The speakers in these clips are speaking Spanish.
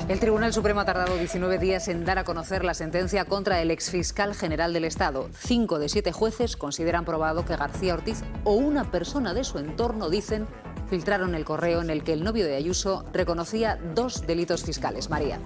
El Tribunal Supremo ha tardado 19 días en dar a conocer la sentencia contra el exfiscal general del Estado. 5 de 7 jueces consideran probado que García Ortiz o una persona de su entorno, dicen, filtraron el correo en el que el novio de Ayuso reconocía 2 delitos fiscales. María.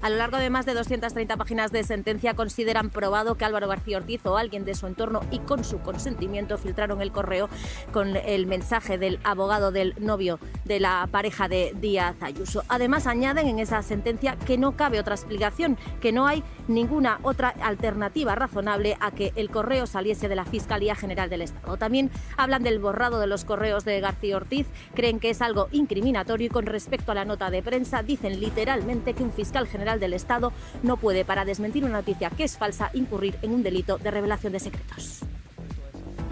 A lo largo de más de 230 páginas de sentencia consideran probado que Álvaro García Ortiz o alguien de su entorno y con su consentimiento filtraron el correo con el mensaje del abogado del novio de la pareja de Díaz Ayuso. Además, añaden en esa sentencia que no cabe otra explicación, que no hay ninguna otra alternativa razonable a que el correo saliese de la Fiscalía General del Estado. También hablan del borrado de los correos de García Ortiz, creen que es algo incriminatorio y con respecto a la nota de prensa dicen literalmente que un fiscal general del Estado no puede, para desmentir una noticia que es falsa, incurrir en un delito de revelación de secretos.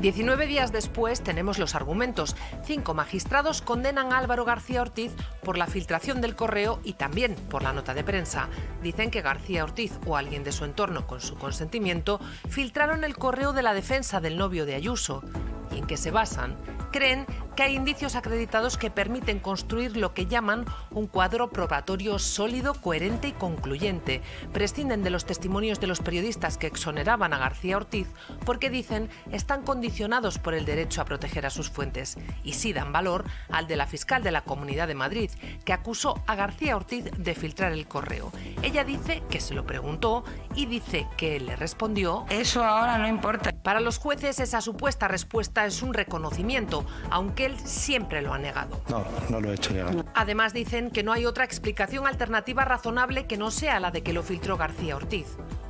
19 días después tenemos los argumentos. 5 magistrados condenan a Álvaro García Ortiz por la filtración del correo y también por la nota de prensa. Dicen que García Ortiz o alguien de su entorno con su consentimiento filtraron el correo de la defensa del novio de Ayuso. ¿Y en qué se basan? Creen que hay indicios acreditados que permiten construir lo que llaman un cuadro probatorio sólido, coherente y concluyente. Prescinden de los testimonios de los periodistas que exoneraban a García Ortiz porque, dicen, están condicionados por el derecho a proteger a sus fuentes. Y sí dan valor al de la fiscal de la Comunidad de Madrid, que acusó a García Ortiz de filtrar el correo. Ella dice que se lo preguntó y dice que él le respondió: eso ahora no importa. Para los jueces, esa supuesta respuesta es un reconocimiento, aunque él siempre lo ha negado. No lo he hecho negar. Además, dicen que no hay otra explicación alternativa razonable que no sea la de que lo filtró García Ortiz.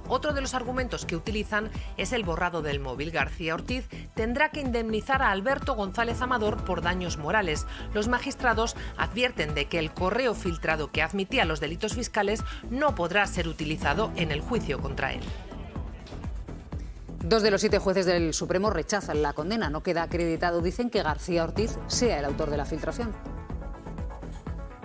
Otro de los argumentos que utilizan es el borrado del móvil. García Ortiz tendrá que indemnizar a Alberto González Amador por daños morales. Los magistrados advierten de que el correo filtrado que admitía los delitos fiscales no podrá ser utilizado en el juicio contra él. 2 de los 7 jueces del Supremo rechazan la condena. No queda acreditado, dicen, que García Ortiz sea el autor de la filtración.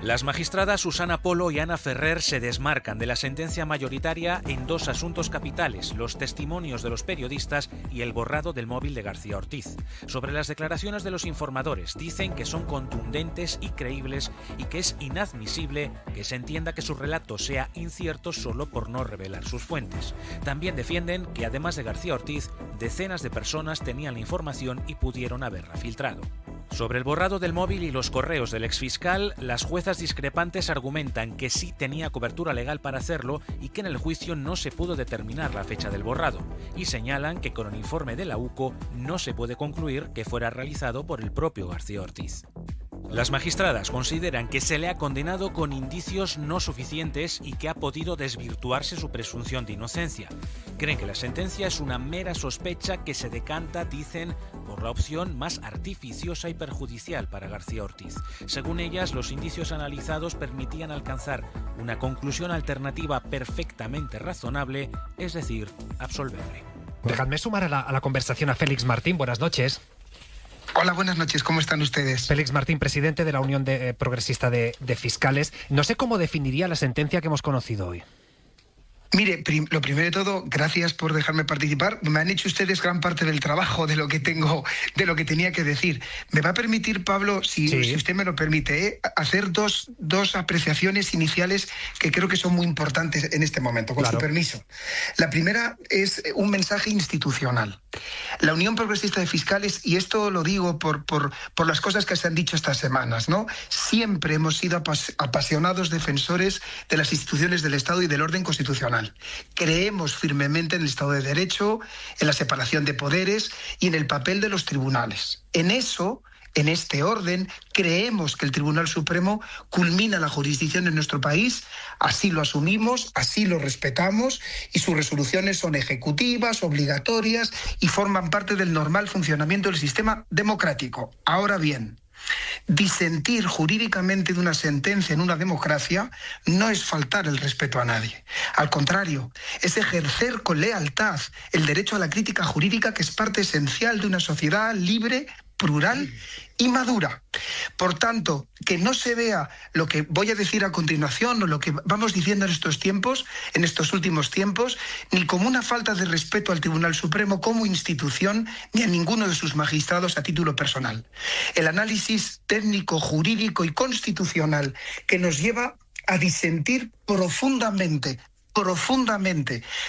Las magistradas Susana Polo y Ana Ferrer se desmarcan de la sentencia mayoritaria en 2 asuntos capitales: los testimonios de los periodistas y el borrado del móvil de García Ortiz. Sobre las declaraciones de los informadores, dicen que son contundentes y creíbles y que es inadmisible que se entienda que su relato sea incierto solo por no revelar sus fuentes. También defienden que, además de García Ortiz, decenas de personas tenían la información y pudieron haberla filtrado. Sobre el borrado del móvil y los correos del exfiscal, las juezas discrepantes argumentan que sí tenía cobertura legal para hacerlo y que en el juicio no se pudo determinar la fecha del borrado, y señalan que con el informe de la UCO no se puede concluir que fuera realizado por el propio García Ortiz. Las magistradas consideran que se le ha condenado con indicios no suficientes y que ha podido desvirtuarse su presunción de inocencia. Creen que la sentencia es una mera sospecha que se decanta, dicen, por la opción más artificiosa y perjudicial para García Ortiz. Según ellas, los indicios analizados permitían alcanzar una conclusión alternativa perfectamente razonable, es decir, absolverle. Dejadme sumar a la conversación a Félix Martín. Buenas noches. Hola, buenas noches. ¿Cómo están ustedes? Félix Martín, presidente de la Unión Progresista de Fiscales. No sé cómo definiría la sentencia que hemos conocido hoy. Mire, lo primero de todo, gracias por dejarme participar. Me han hecho ustedes gran parte del trabajo de lo que tenía que decir. Me va a permitir, Pablo, si usted me lo permite, hacer dos apreciaciones iniciales que creo que son muy importantes en este momento, con su permiso. La primera es un mensaje institucional. La Unión Progresista de Fiscales, y esto lo digo por las cosas que se han dicho estas semanas, ¿no? Siempre hemos sido apasionados defensores de las instituciones del Estado y del orden constitucional. Creemos firmemente en el Estado de Derecho, en la separación de poderes y en el papel de los tribunales. En eso, en este orden, creemos que el Tribunal Supremo culmina la jurisdicción en nuestro país, así lo asumimos, así lo respetamos, y sus resoluciones son ejecutivas, obligatorias y forman parte del normal funcionamiento del sistema democrático. Ahora bien, disentir jurídicamente de una sentencia en una democracia no es faltar el respeto a nadie. Al contrario, es ejercer con lealtad el derecho a la crítica jurídica, que es parte esencial de una sociedad libre, plural y madura. Por tanto, que no se vea lo que voy a decir a continuación o lo que vamos diciendo en estos tiempos, en estos últimos tiempos, ni como una falta de respeto al Tribunal Supremo como institución, ni a ninguno de sus magistrados a título personal. El análisis técnico, jurídico y constitucional que nos lleva a disentir profundamente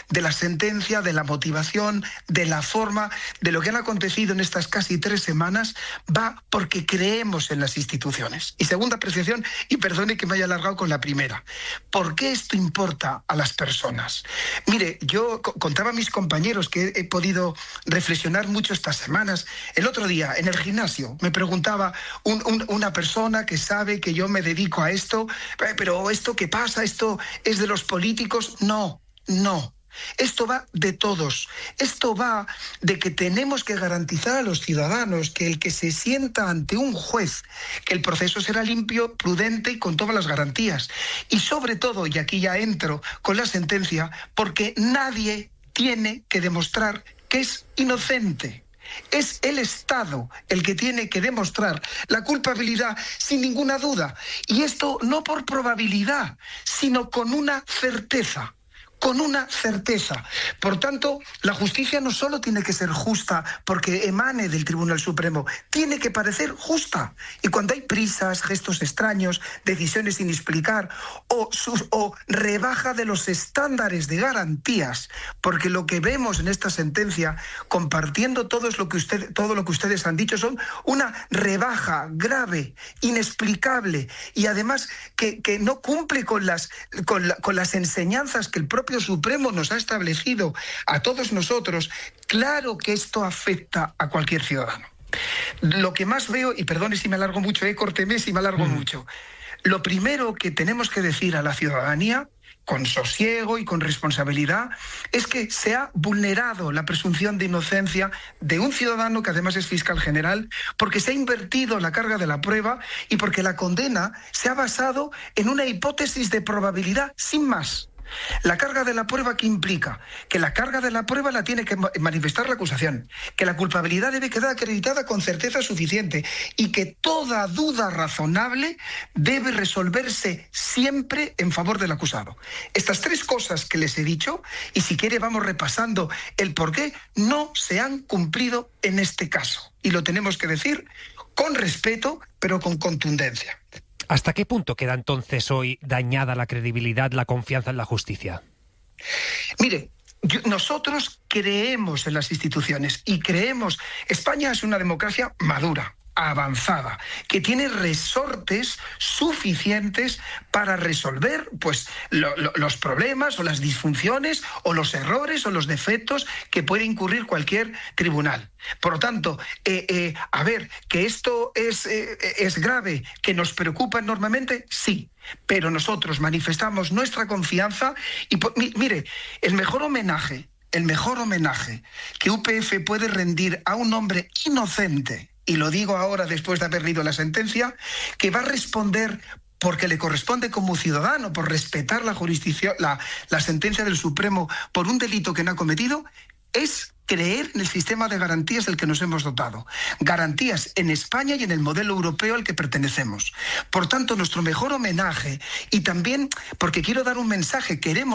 de la sentencia, de la motivación, de la forma, de lo que han acontecido en estas casi 3 semanas, va porque creemos en las instituciones. Y segunda apreciación, y perdone que me haya alargado con la primera, ¿por qué esto importa a las personas? Mire, yo contaba a mis compañeros que he podido reflexionar mucho estas semanas. El otro día, en el gimnasio, me preguntaba una persona que sabe que yo me dedico a esto, pero ¿esto qué pasa? ¿Esto es de los políticos? No. Esto va de todos. Esto va de que tenemos que garantizar a los ciudadanos que el que se sienta ante un juez, que el proceso será limpio, prudente y con todas las garantías. Y sobre todo, y aquí ya entro con la sentencia, porque nadie tiene que demostrar que es inocente. Es el Estado el que tiene que demostrar la culpabilidad sin ninguna duda. Y esto no por probabilidad, sino con una certeza. Por tanto, la justicia no solo tiene que ser justa porque emane del Tribunal Supremo, tiene que parecer justa. Y cuando hay prisas, gestos extraños, decisiones sin explicar o rebaja de los estándares de garantías, porque lo que vemos en esta sentencia, compartiendo todo lo que ustedes han dicho, son una rebaja grave, inexplicable y además que no cumple con las enseñanzas que el propio Supremo nos ha establecido a todos nosotros. Claro que esto afecta a cualquier ciudadano. Lo que más veo, y perdone si me alargo mucho, córteme si me alargo mucho, lo primero que tenemos que decir a la ciudadanía, con sosiego y con responsabilidad, es que se ha vulnerado la presunción de inocencia de un ciudadano que además es fiscal general, porque se ha invertido la carga de la prueba y porque la condena se ha basado en una hipótesis de probabilidad sin más. La carga de la prueba, ¿qué implica? Que la carga de la prueba la tiene que manifestar la acusación, que la culpabilidad debe quedar acreditada con certeza suficiente y que toda duda razonable debe resolverse siempre en favor del acusado. Estas 3 cosas que les he dicho, y si quiere vamos repasando el por qué, no se han cumplido en este caso. Y lo tenemos que decir con respeto, pero con contundencia. ¿Hasta qué punto queda entonces hoy dañada la credibilidad, la confianza en la justicia? Mire, nosotros creemos en las instituciones y creemos... España es una democracia madura, avanzada, que tiene resortes suficientes para resolver los problemas o las disfunciones o los errores o los defectos que puede incurrir cualquier tribunal. Por lo tanto, que esto es grave, que nos preocupa enormemente, sí, pero nosotros manifestamos nuestra confianza y mire, el mejor homenaje que UPF puede rendir a un hombre inocente, y lo digo ahora después de haber leído la sentencia, que va a responder porque le corresponde como ciudadano, por respetar la jurisdicción, la sentencia del Supremo por un delito que no ha cometido, es creer en el sistema de garantías del que nos hemos dotado. Garantías en España y en el modelo europeo al que pertenecemos. Por tanto, nuestro mejor homenaje, y también porque queremos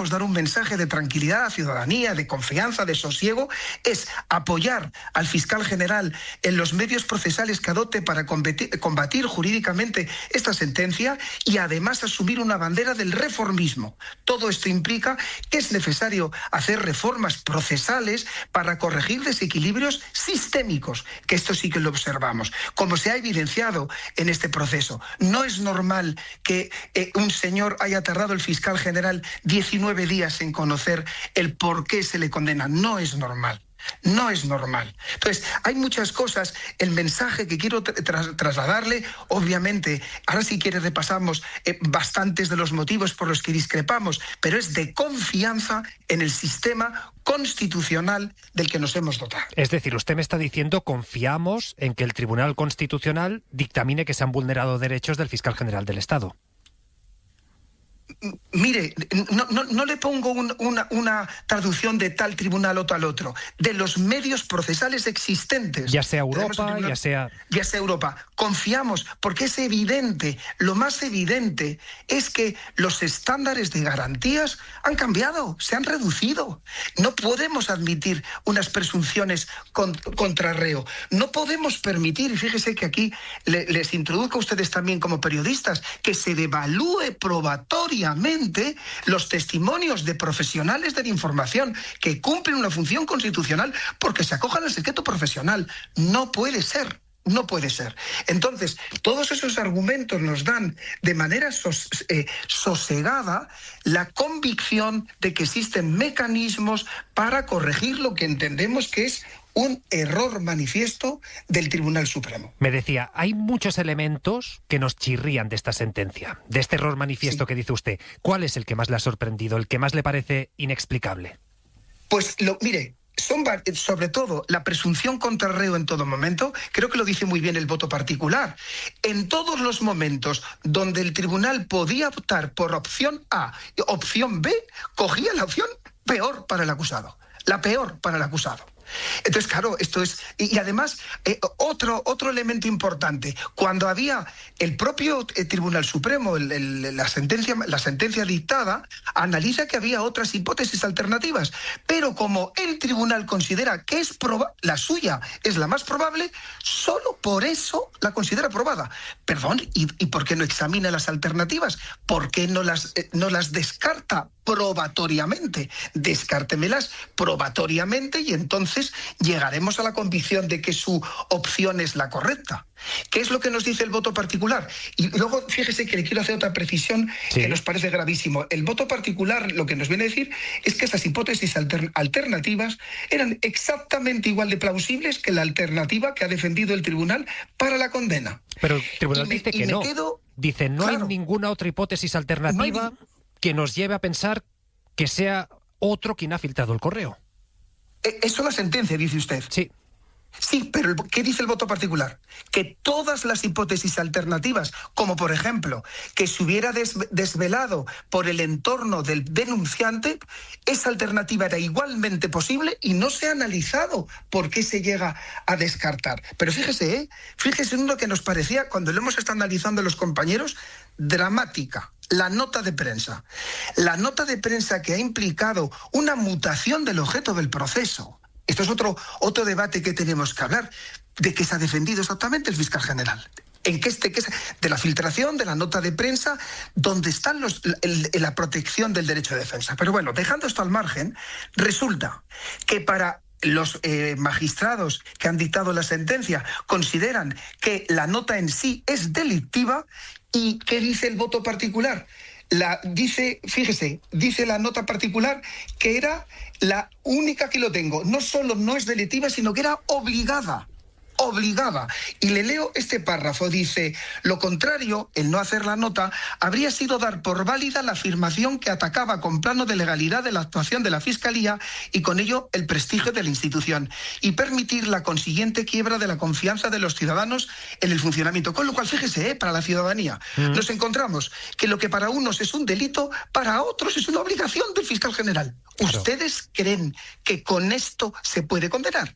dar un mensaje de tranquilidad a la ciudadanía, de confianza, de sosiego, es apoyar al fiscal general en los medios procesales que adopte para combatir jurídicamente esta sentencia y además asumir una bandera del reformismo. Todo esto implica que es necesario hacer reformas procesales para corregir desequilibrios sistémicos, que esto sí que lo observamos, como se ha evidenciado en este proceso. No es normal que un señor haya tardado, el fiscal general, 19 días en conocer el por qué se le condena. No es normal. No es normal. Entonces, hay muchas cosas. El mensaje que quiero trasladarle, obviamente, ahora si quiere repasamos bastantes de los motivos por los que discrepamos, pero es de confianza en el sistema constitucional del que nos hemos dotado. Es decir, usted me está diciendo, confiamos en que el Tribunal Constitucional dictamine que se han vulnerado derechos del fiscal general del Estado. Mire, no le pongo una traducción de tal tribunal o tal otro, de los medios procesales existentes. Ya sea Europa, ya sea Europa. Confiamos, porque es evidente, lo más evidente es que los estándares de garantías han cambiado, se han reducido. No podemos admitir unas presunciones contra reo. No podemos permitir, y fíjese que aquí les introduzco a ustedes también como periodistas, que se devalúe probatoriamente los testimonios de profesionales de la información que cumplen una función constitucional porque se acojan al secreto profesional. No puede ser. No puede ser. Entonces, todos esos argumentos nos dan de manera sosegada la convicción de que existen mecanismos para corregir lo que entendemos que es un error manifiesto del Tribunal Supremo. Me decía, hay muchos elementos que nos chirrían de esta sentencia, de este error manifiesto que dice usted. ¿Cuál es el que más le ha sorprendido, el que más le parece inexplicable? Pues mire, son sobre todo la presunción contra reo en todo momento. Creo que lo dice muy bien el voto particular. En todos los momentos donde el tribunal podía optar por opción A, opción B, cogía la opción peor para el acusado. La peor para el acusado. Entonces, claro, esto es... Y además, otro elemento importante, cuando había el propio Tribunal Supremo, la sentencia dictada, analiza que había otras hipótesis alternativas, pero como el tribunal considera que la suya es la más probable, solo por eso la considera aprobada. Perdón, ¿y por qué no examina las alternativas? ¿Por qué no las descarta probatoriamente? Descártemelas probatoriamente y entonces llegaremos a la convicción de que su opción es la correcta. ¿Qué es lo que nos dice el voto particular? Y luego, fíjese que le quiero hacer otra precisión que nos parece gravísimo. El voto particular lo que nos viene a decir es que esas hipótesis alternativas eran exactamente igual de plausibles que la alternativa que ha defendido el tribunal para la condena. Pero el tribunal dice que no. Dice, no hay ninguna otra hipótesis alternativa que nos lleve a pensar que sea otro quien ha filtrado el correo. Eso es la sentencia, dice usted. Sí. Sí, pero ¿qué dice el voto particular? Que todas las hipótesis alternativas, como por ejemplo, que se hubiera desvelado por el entorno del denunciante, esa alternativa era igualmente posible y no se ha analizado por qué se llega a descartar. Pero fíjese en uno que nos parecía, cuando lo hemos estado analizando los compañeros, dramática. La nota de prensa. La nota de prensa que ha implicado una mutación del objeto del proceso. Esto es otro debate que tenemos que hablar. ¿De qué se ha defendido exactamente el fiscal general? ¿En qué de la filtración, de la nota de prensa, donde están la protección del derecho de defensa? Pero bueno, dejando esto al margen, resulta que para los magistrados que han dictado la sentencia consideran que la nota en sí es delictiva. ¿Y qué dice el voto particular? Dice la nota particular que era la única que lo tengo. No solo no es delictiva, sino que era obligada. Y le leo este párrafo, dice: lo contrario, el no hacer la nota, habría sido dar por válida la afirmación que atacaba con plano de legalidad de la actuación de la Fiscalía y con ello el prestigio de la institución y permitir la consiguiente quiebra de la confianza de los ciudadanos en el funcionamiento. Con lo cual, fíjese, para la ciudadanía, nos encontramos que lo que para unos es un delito, para otros es una obligación del fiscal general. Claro. ¿Ustedes creen que con esto se puede condenar?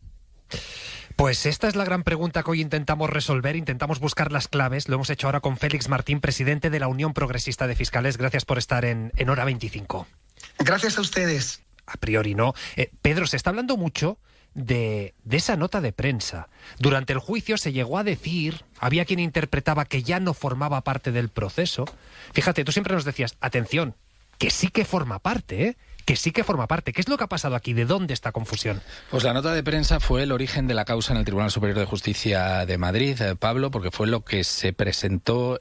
Pues esta es la gran pregunta que hoy intentamos resolver, intentamos buscar las claves. Lo hemos hecho ahora con Félix Martín, presidente de la Unión Progresista de Fiscales. Gracias por estar en Hora 25. Gracias a ustedes. A priori no. Pedro, se está hablando mucho de esa nota de prensa. Durante el juicio se llegó a decir, había quien interpretaba que ya no formaba parte del proceso. Fíjate, tú siempre nos decías, atención, que sí que forma parte, ¿eh? Que sí que forma parte. ¿Qué es lo que ha pasado aquí? ¿De dónde esta confusión? Pues la nota de prensa fue el origen de la causa en el Tribunal Superior de Justicia de Madrid, Pablo, porque fue lo que se presentó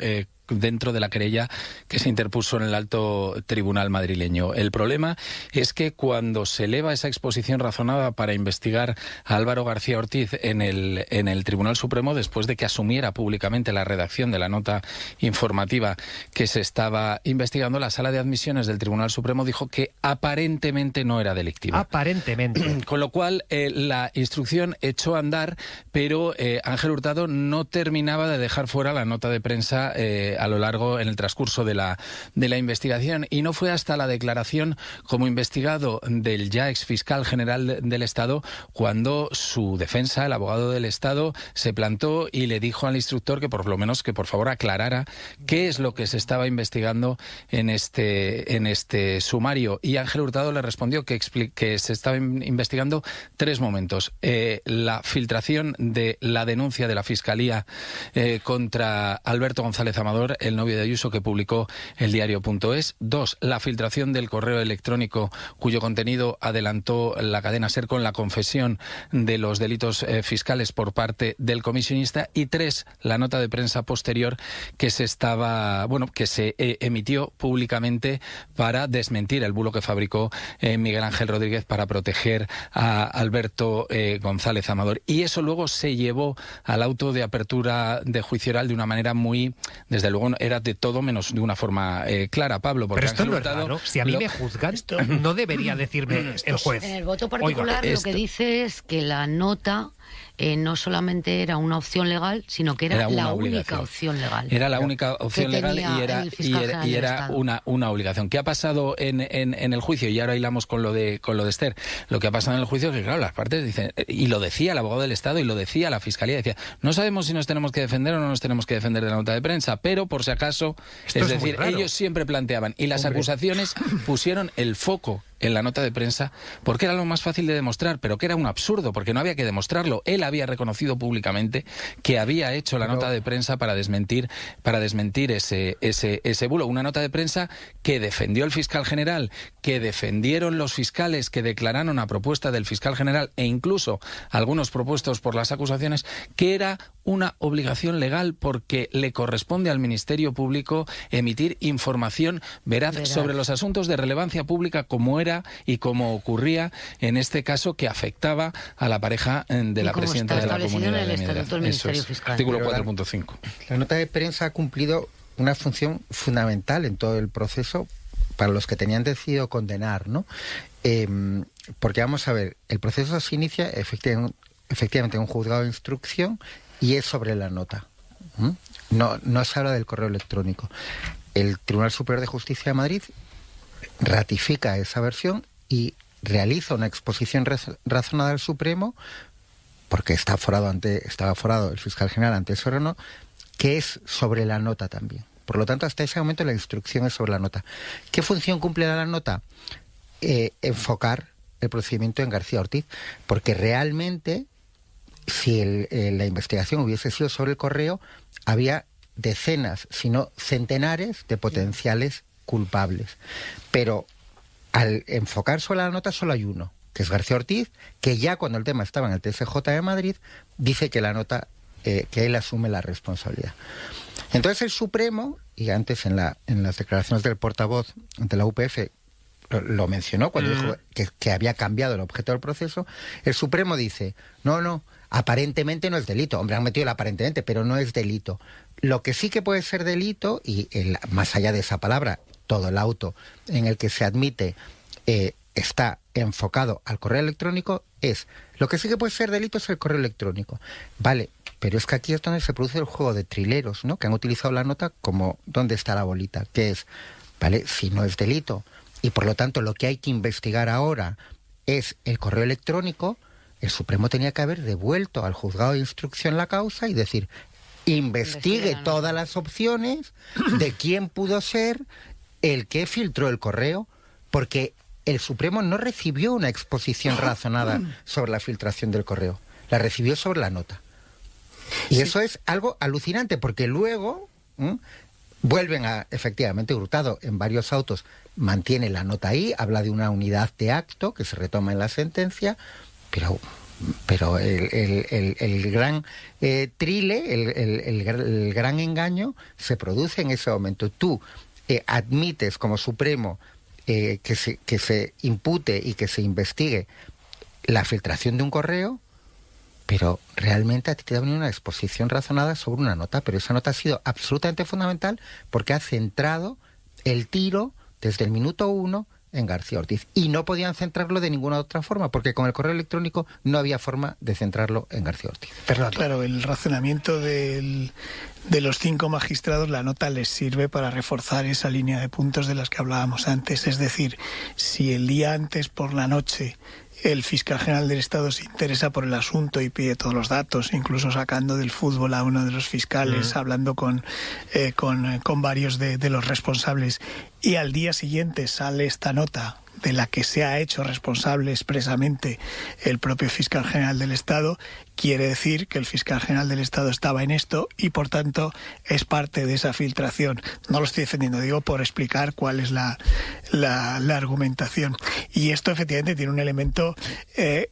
dentro de la querella que se interpuso en el alto tribunal madrileño. El problema es que cuando se eleva esa exposición razonada para investigar a Álvaro García Ortiz en el Tribunal Supremo, después de que asumiera públicamente la redacción de la nota informativa que se estaba investigando, la Sala de Admisiones del Tribunal Supremo dijo que aparentemente no era delictiva. Aparentemente. Con lo cual, la instrucción echó a andar, pero Ángel Hurtado no terminaba de dejar fuera la nota de prensa a lo largo, en el transcurso de la investigación. Y no fue hasta la declaración como investigado del ya exfiscal general del Estado cuando su defensa, el abogado del Estado, se plantó y le dijo al instructor que por lo menos que por favor aclarara qué es lo que se estaba investigando en este sumario. Y Ángel Hurtado le respondió que se estaba investigando 3 momentos. La filtración de la denuncia de la Fiscalía contra Alberto González Amador, el novio de Ayuso, que publicó el diario.es. 2, la filtración del correo electrónico cuyo contenido adelantó la cadena SER con la confesión de los delitos fiscales por parte del comisionista. Y 3, la nota de prensa posterior que se emitió públicamente para desmentir el bulo que fabricó Miguel Ángel Rodríguez para proteger a Alberto González Amador. Y eso luego se llevó al auto de apertura de juicio oral de una manera muy, desde luego, era de todo menos de una forma clara, Pablo. Porque pero esto no es raro. Si a mí me juzgan, no debería decirme el juez. En el voto particular lo que dice es que la nota no solamente era una opción legal, sino que era la única opción legal. Era la única opción legal y era una obligación. ¿Qué ha pasado en el juicio? Y ahora hilamos con lo de Esther. Lo que ha pasado en el juicio es que, claro, las partes dicen, y lo decía el abogado del Estado y lo decía la Fiscalía, decía, no sabemos si nos tenemos que defender o no nos tenemos que defender de la nota de prensa, pero por si acaso, es decir, ellos siempre planteaban, y las acusaciones pusieron el foco en la nota de prensa, porque era lo más fácil de demostrar, pero que era un absurdo, porque no había que demostrarlo. Él había reconocido públicamente que había hecho la nota de prensa para desmentir ese bulo. Una nota de prensa que defendió el fiscal general, que defendieron los fiscales que declararon a propuesta del fiscal general e incluso algunos propuestos por las acusaciones, que era una obligación legal porque le corresponde al Ministerio Público emitir información veraz sobre los asuntos de relevancia pública, como era y como ocurría en este caso que afectaba a la pareja de la presidenta de la Comunidad de Madrid. Ministerio Fiscal. Artículo 4.5. La nota de prensa ha cumplido una función fundamental en todo el proceso para los que tenían decidido condenar, ¿no? Porque vamos a ver, el proceso se inicia efectivamente en un juzgado de instrucción y es sobre la nota. No se habla del correo electrónico. El Tribunal Superior de Justicia de Madrid ratifica esa versión y realiza una exposición razonada al Supremo, porque estaba aforado el fiscal general ante ese órgano, que es sobre la nota también. Por lo tanto, hasta ese momento la instrucción es sobre la nota. ¿Qué función cumple la nota? Enfocar el procedimiento en García Ortiz, porque realmente, si la investigación hubiese sido sobre el correo, había decenas, si no centenares, de potenciales culpables. Pero al enfocar sobre la nota solo hay uno, que es García Ortiz, que ya cuando el tema estaba en el TSJ de Madrid, dice que la nota, que él asume la responsabilidad. Entonces el Supremo, y antes en las declaraciones del portavoz de la UPF, lo mencionó cuando dijo que había cambiado el objeto del proceso, el Supremo dice, no, aparentemente no es delito. Hombre, han metido el aparentemente, pero no es delito. Lo que sí que puede ser delito, y más allá de esa palabra, todo el auto en el que se admite está enfocado al correo electrónico, lo que sí que puede ser delito es el correo electrónico. Vale, pero es que aquí es donde se produce el juego de trileros, ¿no? Que han utilizado la nota como ¿dónde está la bolita? Que es, vale, si no es delito, y por lo tanto lo que hay que investigar ahora es el correo electrónico, el Supremo tenía que haber devuelto al juzgado de instrucción la causa y decir, investigue todas las opciones de quién pudo ser el que filtró el correo, porque el Supremo no recibió una exposición razonada sobre la filtración del correo, la recibió sobre la nota. Y eso es algo alucinante, porque luego vuelven a, efectivamente, Hurtado en varios autos mantiene la nota ahí, habla de una unidad de acto que se retoma en la sentencia, pero el gran trile, el gran engaño se produce en ese momento. Tú admites como Supremo que se impute y que se investigue la filtración de un correo, pero realmente a ti te da una exposición razonada sobre una nota, pero esa nota ha sido absolutamente fundamental porque ha centrado el tiro desde el minuto 1 en García Ortiz. Y no podían centrarlo de ninguna otra forma, porque con el correo electrónico no había forma de centrarlo en García Ortiz. Fernando. Claro, el razonamiento de los 5 magistrados, la nota les sirve para reforzar esa línea de puntos de las que hablábamos antes. Es decir, si el día antes por la noche el fiscal general del Estado se interesa por el asunto y pide todos los datos, incluso sacando del fútbol a uno de los fiscales, hablando con varios de los responsables, y al día siguiente sale esta nota de la que se ha hecho responsable expresamente el propio fiscal general del Estado, quiere decir que el fiscal general del Estado estaba en esto y, por tanto, es parte de esa filtración. No lo estoy defendiendo, digo por explicar cuál es la argumentación. Y esto, efectivamente, tiene un elemento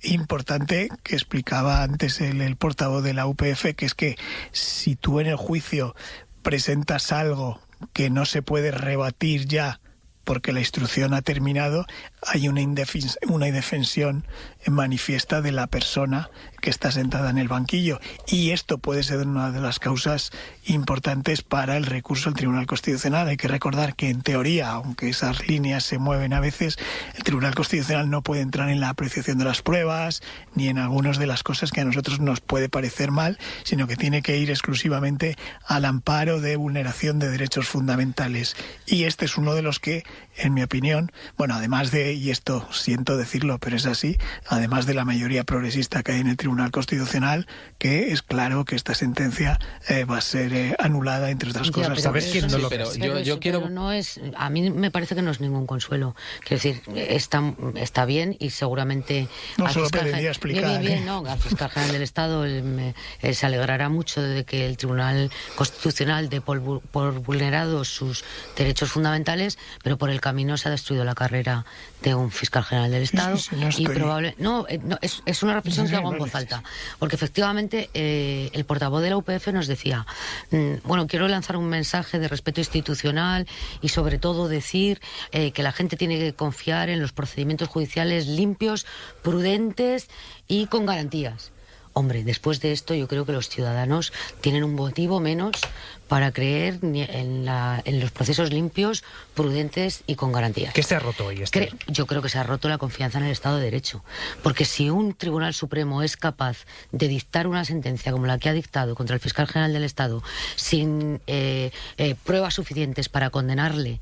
importante que explicaba antes el portavoz de la UPF, que es que si tú en el juicio presentas algo que no se puede rebatir ya porque la instrucción ha terminado, hay una indefensión manifiesta de la persona que está sentada en el banquillo. Y esto puede ser una de las causas importantes para el recurso al Tribunal Constitucional. Hay que recordar que, en teoría, aunque esas líneas se mueven a veces, el Tribunal Constitucional no puede entrar en la apreciación de las pruebas ni en algunas de las cosas que a nosotros nos puede parecer mal, sino que tiene que ir exclusivamente al amparo de vulneración de derechos fundamentales. Y este es uno de los que, en mi opinión, bueno, además de, y esto siento decirlo, pero es así, además de la mayoría progresista que hay en el Tribunal Constitucional, que es claro que esta sentencia va a ser anulada, entre otras cosas. ¿Sabes quién no lo pero yo quiero... Pero no es, a mí me parece que no es ningún consuelo. Quiero decir, está bien y seguramente... No solo pediría explicar. No, al fiscal general del Estado se alegrará mucho de que el Tribunal Constitucional dé por vulnerados sus derechos fundamentales, pero por el camino se ha destruido la carrera de un fiscal general del Estado. Es una reflexión que hago en voz alta, porque efectivamente el portavoz de la UPF nos decía, quiero lanzar un mensaje de respeto institucional y sobre todo decir que la gente tiene que confiar en los procedimientos judiciales limpios, prudentes y con garantías. Hombre, después de esto yo creo que los ciudadanos tienen un motivo menos para creer en los procesos limpios, prudentes y con garantías. ¿Qué se ha roto hoy, Esther? Yo creo que se ha roto la confianza en el Estado de Derecho. Porque si un Tribunal Supremo es capaz de dictar una sentencia como la que ha dictado contra el fiscal general del Estado sin pruebas suficientes para condenarle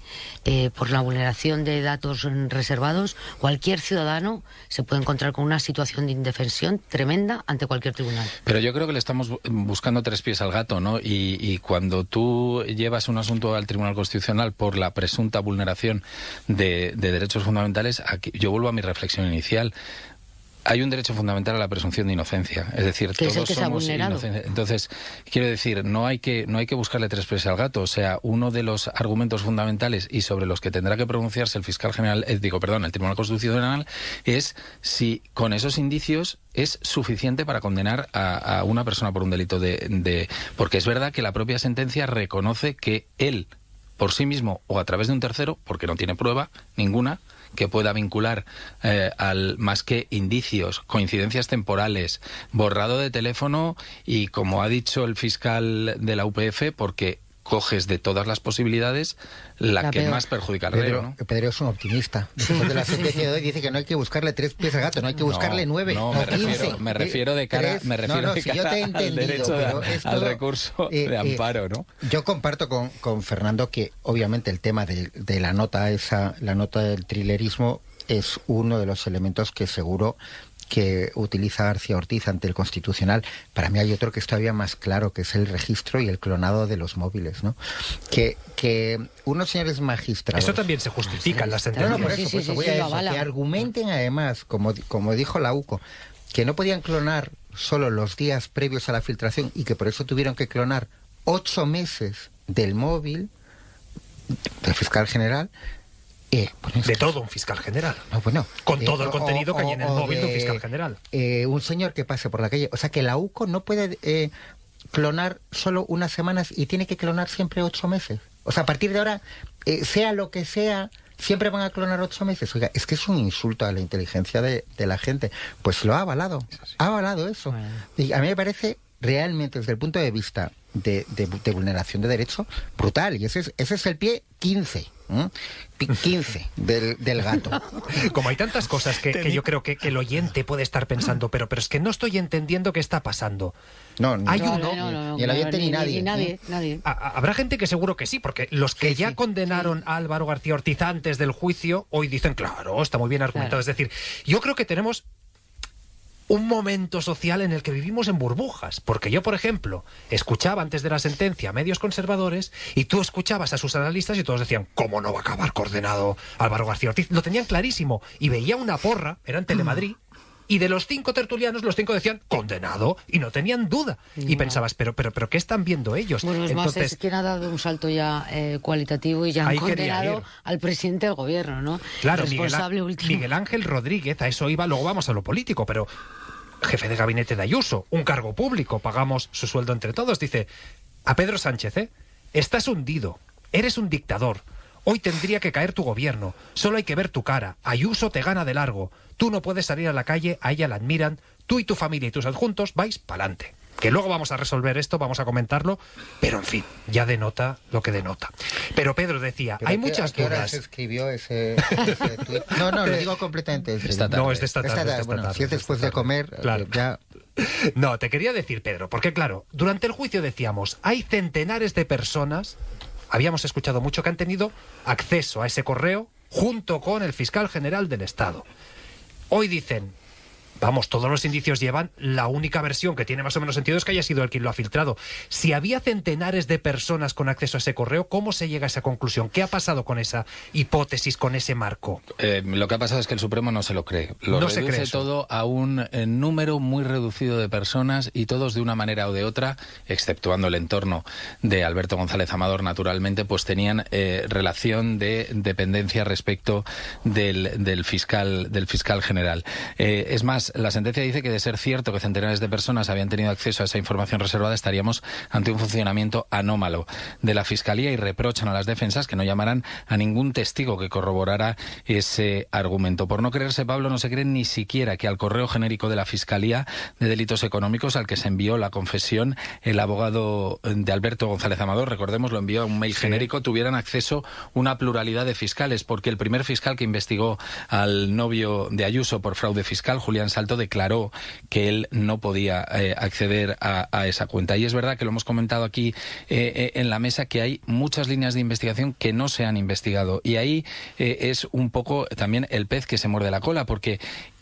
por la vulneración de datos reservados, cualquier ciudadano se puede encontrar con una situación de indefensión tremenda ante cualquier tribunal. Pero yo creo que le estamos buscando 3 pies al gato, ¿no? Y cuando tú llevas un asunto al Tribunal Constitucional por la presunta vulneración de derechos fundamentales, aquí, yo vuelvo a mi reflexión inicial. Hay un derecho fundamental a la presunción de inocencia, es decir, todos somos inocentes. Entonces, quiero decir, no hay que buscarle 3 pies al gato. O sea, uno de los argumentos fundamentales y sobre los que tendrá que pronunciarse el fiscal general, el Tribunal Constitucional, es si con esos indicios es suficiente para condenar a una persona por un delito porque es verdad que la propia sentencia reconoce que él, por sí mismo o a través de un tercero, porque no tiene prueba ninguna que pueda vincular más que indicios, coincidencias temporales, borrado de teléfono y, como ha dicho el fiscal de la UPF, porque coges de todas las posibilidades la que más perjudica al reo, ¿no? Pedro es un optimista. Después de la sentencia de hoy dice que no hay que buscarle 3 pies al gato, no hay que buscarle 9 o 15. Me refiero de cara al derecho al recurso de amparo, ¿no? Yo comparto con Fernando que obviamente el tema de la nota la nota del trilerismo es uno de los elementos que seguro que utiliza García Ortiz ante el Constitucional. Para mí hay otro que es todavía más claro, que es el registro y el clonado de los móviles, ¿no? Que unos señores magistrados... Eso también se justifica en la sentencia. No, por eso voy a eso, que argumenten además, como dijo la UCO, que no podían clonar solo los días previos a la filtración y que por eso tuvieron que clonar 8 meses del móvil del fiscal general. De todo un fiscal general. Con todo el contenido que hay en el móvil de un fiscal general. Un señor que pase por la calle. O sea, que la UCO no puede clonar solo unas semanas y tiene que clonar siempre 8 meses. O sea, a partir de ahora, sea lo que sea, siempre van a clonar 8 meses. Oiga, es que es un insulto a la inteligencia de la gente. Pues lo ha avalado. Ha avalado eso. Bueno. Y a mí me parece realmente, desde el punto de vista de vulneración de derecho, brutal. Y ese es el pie 15. 15 del gato. Como hay tantas cosas que yo creo que el oyente puede estar pensando, pero es que no estoy entendiendo qué está pasando. No, hay ni el oyente ni nadie. Nadie. Habrá gente que seguro que sí, porque los que ya condenaron a Álvaro García Ortiz antes del juicio, hoy dicen, claro, está muy bien argumentado. Es decir, yo creo que tenemos un momento social en el que vivimos en burbujas, porque yo, por ejemplo, escuchaba antes de la sentencia a medios conservadores y tú escuchabas a sus analistas y todos decían, ¿cómo no va a acabar condenado Álvaro García Ortiz? Lo tenían clarísimo, y veía una porra, era en Telemadrid, y de los 5 tertulianos, los 5 decían condenado, y no tenían duda. Y pensabas, pero ¿qué están viendo ellos? Bueno, entonces, es quien ha dado un salto ya cualitativo y ya han condenado al presidente del gobierno, ¿no? Claro, responsable último. Miguel Ángel Rodríguez, a eso iba, luego vamos a lo político, pero jefe de gabinete de Ayuso, un cargo público, pagamos su sueldo entre todos, dice a Pedro Sánchez, estás hundido, eres un dictador, hoy tendría que caer tu gobierno, solo hay que ver tu cara, Ayuso te gana de largo, tú no puedes salir a la calle, a ella la admiran, tú y tu familia y tus adjuntos vais pa'lante. Que luego vamos a resolver esto, vamos a comentarlo, pero en fin, ya denota lo que denota. Pero Pedro decía, hay muchas dudas. ¿A qué hora se escribió ese tuit? No, lo digo completamente. No, es de esta tarde. Bueno, si es después de comer, claro. Ya... No, te quería decir, Pedro, porque claro, durante el juicio decíamos, hay centenares de personas, habíamos escuchado mucho, que han tenido acceso a ese correo junto con el fiscal general del Estado. Hoy dicen, vamos, todos los indicios llevan, la única versión que tiene más o menos sentido es que haya sido él quien lo ha filtrado. Si había centenares de personas con acceso a ese correo, ¿cómo se llega a esa conclusión? ¿Qué ha pasado con esa hipótesis, con ese marco? Lo que ha pasado es que el Supremo no se lo cree. Lo no reduce se cree todo a un número muy reducido de personas, y todos de una manera o de otra, exceptuando el entorno de Alberto González Amador, naturalmente, pues tenían relación de dependencia respecto del fiscal general. Es más, la sentencia dice que, de ser cierto que centenares de personas habían tenido acceso a esa información reservada, estaríamos ante un funcionamiento anómalo de la Fiscalía, y reprochan a las defensas que no llamaran a ningún testigo que corroborara ese argumento. Por no creerse, Pablo, no se cree ni siquiera que al correo genérico de la Fiscalía de Delitos Económicos, al que se envió la confesión, el abogado de Alberto González Amador, recordemos, lo envió a un mail genérico, tuvieran acceso una pluralidad de fiscales, porque el primer fiscal que investigó al novio de Ayuso por fraude fiscal, Julián Salto, declaró que él no podía acceder a esa cuenta. Y es verdad que lo hemos comentado aquí en la mesa, que hay muchas líneas de investigación que no se han investigado, y ahí es un poco también el pez que se muerde la cola, porque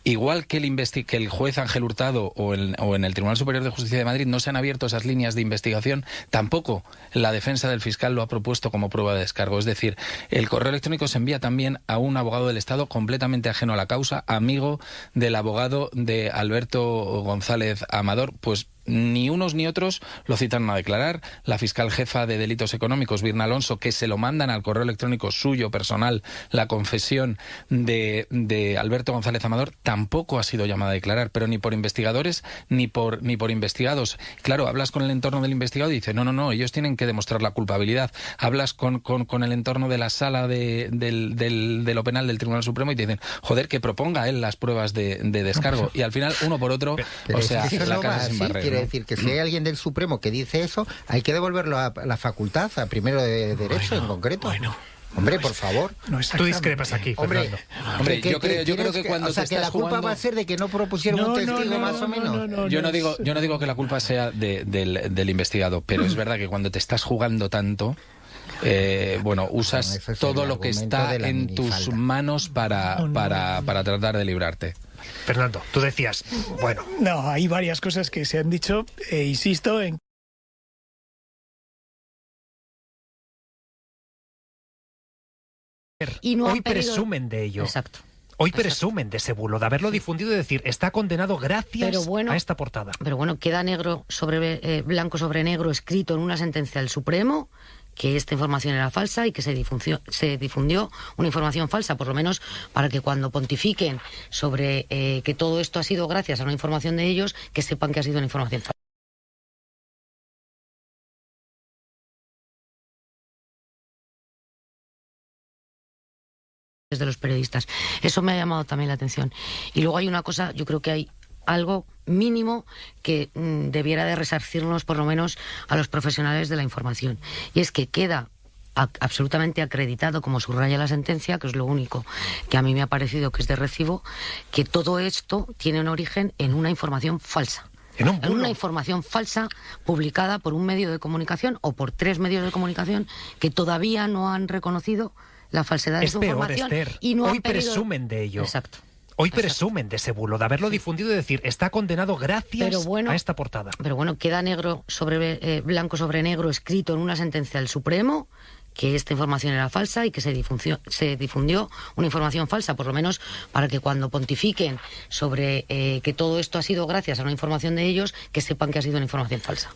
igual que el juez Ángel Hurtado o en el Tribunal Superior de Justicia de Madrid no se han abierto esas líneas de investigación, tampoco la defensa del fiscal lo ha propuesto como prueba de descargo. Es decir, el correo electrónico se envía también a un abogado del Estado completamente ajeno a la causa, amigo del abogado de Alberto González Amador. Pues ni unos ni otros lo citan a declarar. La fiscal jefa de Delitos Económicos, Birna Alonso, que se lo mandan al correo electrónico suyo personal, la confesión de Alberto González Amador, tampoco ha sido llamada a declarar, pero ni por investigadores ni por investigados. Claro, hablas con el entorno del investigado y dice, no, ellos tienen que demostrar la culpabilidad. Hablas con el entorno de la sala de lo penal del Tribunal Supremo y te dicen, joder, que proponga él las pruebas de descargo. Y al final, uno por otro, pero o sea, la casa sin barrer. Quiere decir que si hay alguien del Supremo que dice eso, hay que devolverlo a la facultad, a primero de Derecho en concreto. Hombre, por favor. Tú discrepas aquí, Fernando. Hombre, yo creo que cuando te que la culpa jugando... va a ser de que no propusieron un testigo más o menos. Yo no digo que la culpa sea del investigado, pero es verdad que cuando te estás jugando tanto, usas todo lo que está en tus manos para tratar de librarte. Fernando, tú decías, No, hay varias cosas que se han dicho, insisto en... Y no hoy presumen de ello. Exacto. Hoy presumen de ese bulo, de haberlo difundido y decir, está condenado gracias a esta portada. Pero bueno, queda blanco sobre negro escrito en una sentencia del Supremo que esta información era falsa y que se difundió una información falsa, por lo menos para que cuando pontifiquen sobre que todo esto ha sido gracias a una información de ellos, que sepan que ha sido una información falsa. De los periodistas. Eso me ha llamado también la atención. Y luego hay una cosa, yo creo que hay algo mínimo que debiera de resarcirnos por lo menos a los profesionales de la información. Y es que queda absolutamente acreditado, como subraya la sentencia, que es lo único que a mí me ha parecido que es de recibo, que todo esto tiene un origen en una información falsa. En una información falsa publicada por un medio de comunicación o por 3 medios de comunicación que todavía no han reconocido la falsedad de su información. Esther. Y no Hoy han pedido... presumen de ello. Exacto. Hoy presumen de ese bulo, de haberlo difundido y decir, está condenado gracias a esta portada. Pero bueno, queda blanco sobre negro escrito en una sentencia del Supremo que esta información era falsa y que se difundió una información falsa, por lo menos para que cuando pontifiquen sobre que todo esto ha sido gracias a una información de ellos, que sepan que ha sido una información falsa.